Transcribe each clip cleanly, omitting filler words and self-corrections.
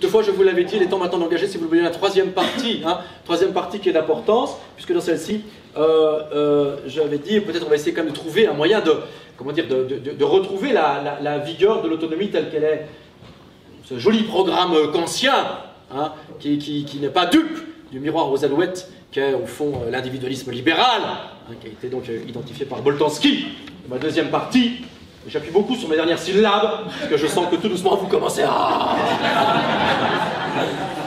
Toutefois, je vous l'avais dit, il est temps maintenant d'engager, si vous le voulez, la troisième partie, troisième partie qui est d'importance, puisque dans celle-ci, j'avais dit, peut-être on va essayer quand même de trouver un moyen de, comment dire, de retrouver la vigueur de l'autonomie telle qu'elle est, ce joli programme kantien, qui n'est pas dupe du miroir aux alouettes, qu'est au fond l'individualisme libéral, qui a été donc identifié par Boltanski. Ma deuxième partie, j'appuie beaucoup sur mes dernières syllabes, parce que je sens que tout doucement vous commencez à...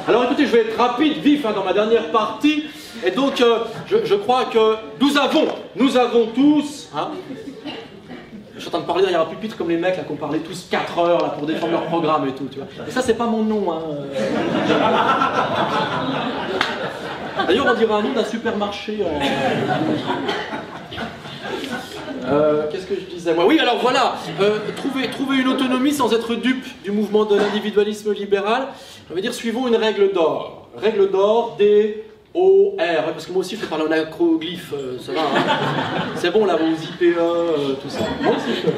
Alors écoutez, je vais être rapide, vif dans ma dernière partie, et donc je crois que nous avons tous... je suis en train de parler derrière un pupitre comme les mecs là, qui ont parlé tous 4 heures là, pour défendre leur programme et tout, tu vois. Et ça, c'est pas mon nom, D'ailleurs, on dirait un nom d'un supermarché. Qu'est-ce que je disais moi? Oui, alors voilà, trouver une autonomie sans être dupe du mouvement de l'individualisme libéral, ça veut dire suivons une règle d'or. Règle d'or, D-O-R, parce que moi aussi je fais parler en acroglyphe, ça va, c'est bon là, vos IPE, tout ça. Moi aussi je fais.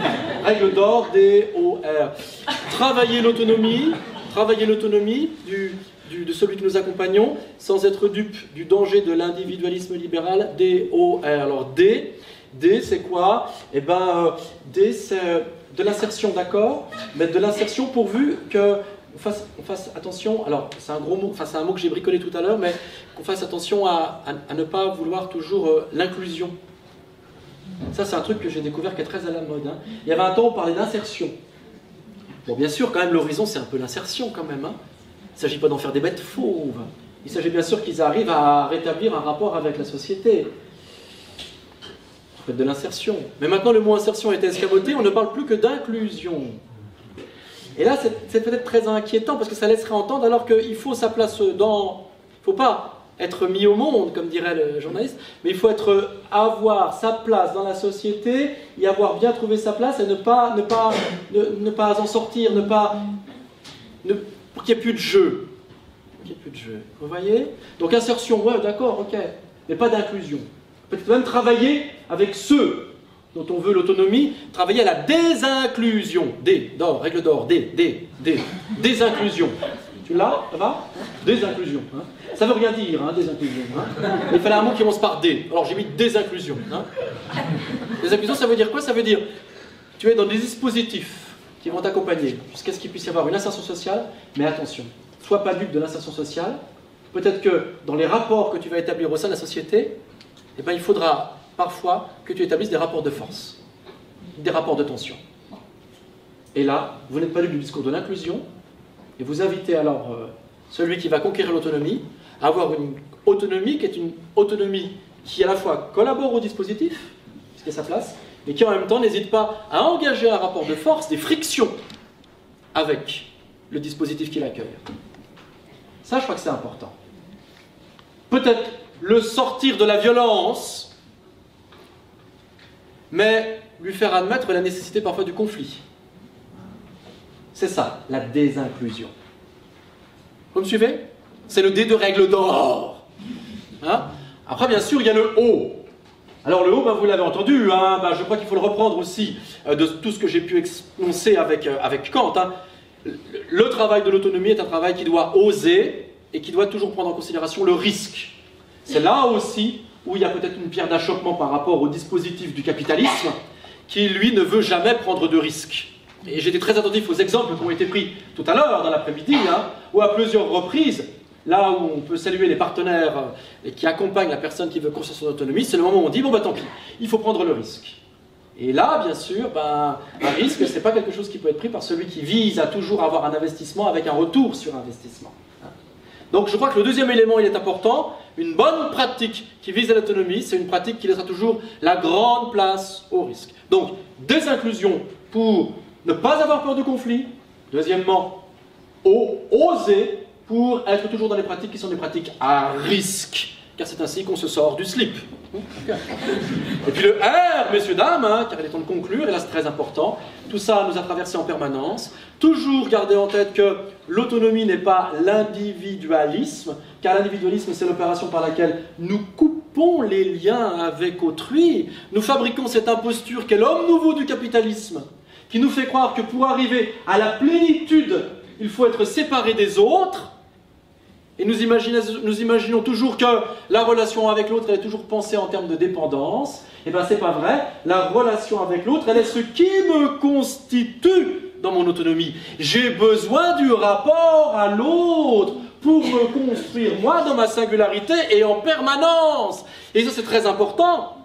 Règle d'or, D-O-R. Travailler l'autonomie de celui que nous accompagnons, sans être dupe du danger de l'individualisme libéral, D-O-R. Alors D, c'est quoi? Eh bien, D, c'est de l'insertion, d'accord, mais de l'insertion pourvu qu'on fasse attention, alors c'est un gros mot, enfin c'est un mot que j'ai bricolé tout à l'heure, mais qu'on fasse attention à ne pas vouloir toujours l'inclusion. Ça, c'est un truc que j'ai découvert qui est très à la mode. Il y avait un temps où on parlait d'insertion. Bon, bien sûr, quand même, l'horizon, c'est un peu l'insertion, quand même. Il ne s'agit pas d'en faire des bêtes fauves. Il s'agit bien sûr qu'ils arrivent à rétablir un rapport avec la société. De l'insertion. Mais maintenant, le mot insertion est escamoté, on ne parle plus que d'inclusion. Et là, c'est peut-être très inquiétant, parce que ça laisserait entendre, alors qu'il faut sa place dans... Il ne faut pas être mis au monde, comme dirait le journaliste, mais il faut avoir sa place dans la société, y avoir bien trouvé sa place, et ne pas en sortir, pour qu'il n'y ait plus de jeu. Vous voyez? Donc insertion, ouais, d'accord, ok, mais pas d'inclusion. Peut-être même travailler avec ceux dont on veut l'autonomie, travailler à la désinclusion. D, d'or, règle d'or, désinclusion. Tu l'as? Ça va? Désinclusion. Ça veut rien dire, désinclusion. Il fallait un mot qui commence par D. Alors j'ai mis désinclusion. Désinclusion, ça veut dire quoi? Ça veut dire, tu es dans des dispositifs qui vont t'accompagner jusqu'à ce qu'il puisse y avoir une insertion sociale, mais attention, sois pas dupe de l'insertion sociale. Peut-être que dans les rapports que tu vas établir au sein de la société, eh bien, il faudra parfois que tu établisses des rapports de force, des rapports de tension. Et là, vous n'êtes pas dupe du discours de l'inclusion, et vous invitez alors celui qui va conquérir l'autonomie à avoir une autonomie qui est une autonomie qui à la fois collabore au dispositif, ce qui est sa place, mais qui en même temps n'hésite pas à engager un rapport de force, des frictions avec le dispositif qui l'accueille. Ça, je crois que c'est important. Peut-être le sortir de la violence, mais lui faire admettre la nécessité parfois du conflit. C'est ça, la désinclusion. Vous me suivez? C'est le D de règle d'or. Après, bien sûr, il y a le O. Alors le O, vous l'avez entendu, je crois qu'il faut le reprendre aussi de tout ce que j'ai pu énoncer avec Kant. Le travail de l'autonomie est un travail qui doit oser et qui doit toujours prendre en considération le risque. C'est là aussi où il y a peut-être une pierre d'achoppement par rapport au dispositif du capitalisme qui, lui, ne veut jamais prendre de risques. Et j'étais très attentif aux exemples qui ont été pris tout à l'heure dans l'après-midi, où à plusieurs reprises, là où on peut saluer les partenaires qui accompagnent la personne qui veut construire son autonomie, c'est le moment où on dit, bon tant pis, il faut prendre le risque. Et là, bien sûr, un risque, ce n'est pas quelque chose qui peut être pris par celui qui vise à toujours avoir un investissement avec un retour sur investissement. Donc je crois que le deuxième élément, il est important. Une bonne pratique qui vise à l'autonomie, c'est une pratique qui laissera toujours la grande place au risque. Donc, désinclusion pour ne pas avoir peur du conflit. Deuxièmement, oser pour être toujours dans les pratiques qui sont des pratiques à risque. Car c'est ainsi qu'on se sort du slip. Et puis le R, messieurs, dames, car il est temps de conclure, et là c'est très important. Tout ça nous a traversé en permanence. Toujours garder en tête que l'autonomie n'est pas l'individualisme, car l'individualisme c'est l'opération par laquelle nous coupons les liens avec autrui. Nous fabriquons cette imposture qu'est l'homme nouveau du capitalisme, qui nous fait croire que pour arriver à la plénitude il faut être séparé des autres. Et nous imaginons toujours que la relation avec l'autre, elle est toujours pensée en termes de dépendance. Eh bien, c'est pas vrai. La relation avec l'autre, elle est ce qui me constitue dans mon autonomie. J'ai besoin du rapport à l'autre pour me construire moi dans ma singularité et en permanence. Et ça, c'est très important.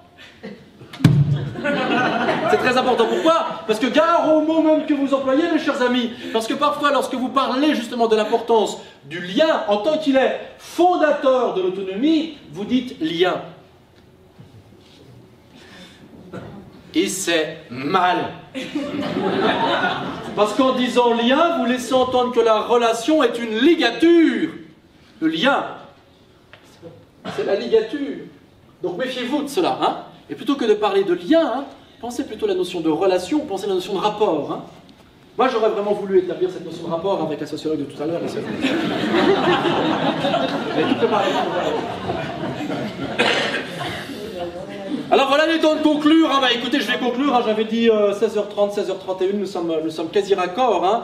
C'est très important. Pourquoi? Parce que gare au mot même que vous employez, mes chers amis. Parce que parfois, lorsque vous parlez justement de l'importance du lien, en tant qu'il est fondateur de l'autonomie, vous dites lien. Et c'est mal. Parce qu'en disant lien, vous laissez entendre que la relation est une ligature. Le lien, c'est la ligature. Donc méfiez-vous de cela. Hein. Et plutôt que de parler de lien, hein, pensez plutôt à la notion de relation, pensez à la notion de rapport. Hein. Moi, j'aurais vraiment voulu établir cette notion de rapport avec la sociologue de tout à l'heure. Alors voilà les temps de conclure. Hein. Bah, écoutez, je vais conclure. Hein. J'avais dit 16h30, 16h31, nous sommes quasi raccords. Hein.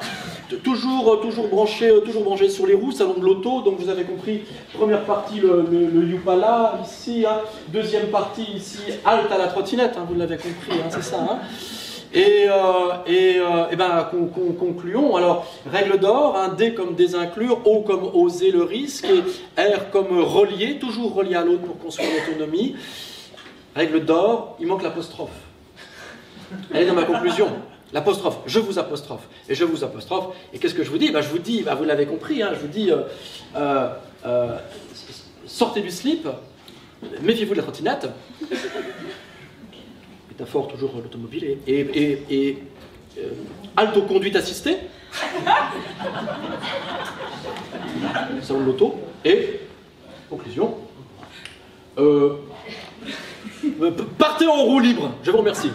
Toujours branché sur les roues, salon de l'auto. Donc vous avez compris, première partie le Yupala ici, hein. Deuxième partie ici, halte à la trottinette. Hein. Vous l'avez compris, hein, c'est ça. Hein. Et ben, concluons. Alors, règle d'or, hein, D comme désinclure, O comme oser le risque, et R comme relier, toujours relié à l'autre pour construire l'autonomie. Règle d'or, il manque l'apostrophe. Elle est dans ma conclusion. L'apostrophe, je vous apostrophe, et je vous apostrophe. Et qu'est-ce que je vous dis? Ben, je vous dis, ben, vous l'avez compris, hein, je vous dis, sortez du slip, méfiez-vous de la trottinette. Métaphore toujours l'automobile, et halte aux conduites assistées, salon de l'auto, et conclusion, partez en roue libre. Je vous remercie.